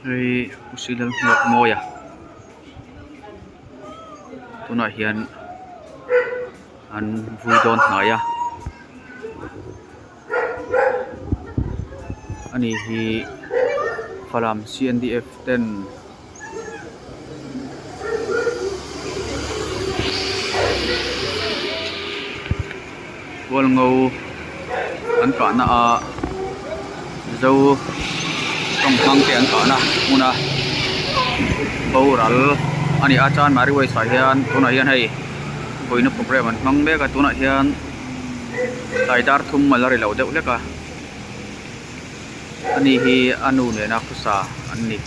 Hei C.Lalhmuakmawia tuna hian an vui dawn hnaiah ani hi falam CNDF ten walngo an kana a zo tong hang te an kana muna boral ani a Chanmari wai sa hian tuna hian hei boina program an mang meka tuna hian taidar thum malari lo deuh leka ani hi anu ne na khusa anni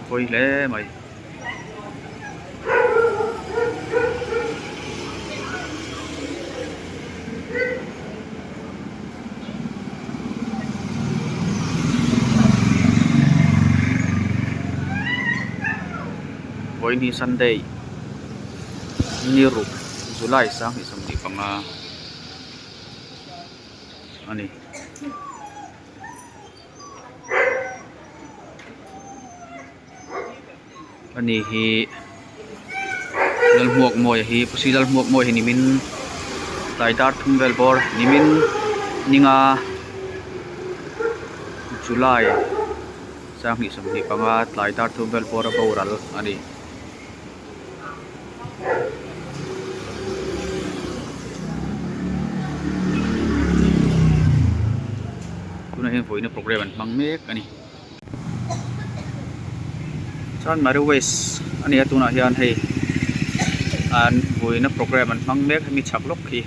koi le mai koi ni Sunday niru July sang hi samdi panga ani ani hi Lalhmuakmawia hi pusi Lalhmuakmawia hi nimin taidar thumvel bor nimin ninga July sang hi samdi panga taidar thumvel bor boral ani tuna hian voina program an mang mek ani Chanmari West ani atuna hian hei an voina program an mang mek mi chaklok khi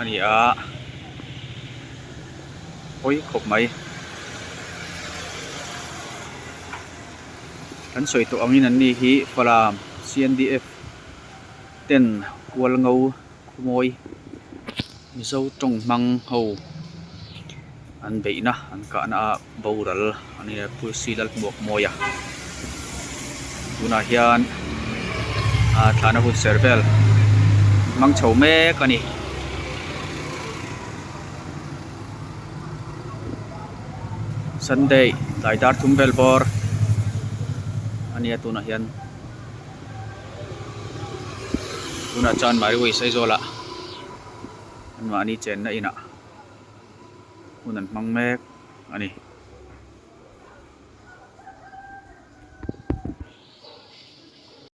ani a hoi khop mai an soi to angin an ni hi falam CNDF ten walngo khumoi mizo tong mang ho an beina an kana boral ani pusi Lalhmuakmawia tuna hian thana hun servel mang chho mek ani Sunday taidar thumvel bor ani tuna hian tuna Chanmari wai sai zola an mani chen na ina unan mang mek ani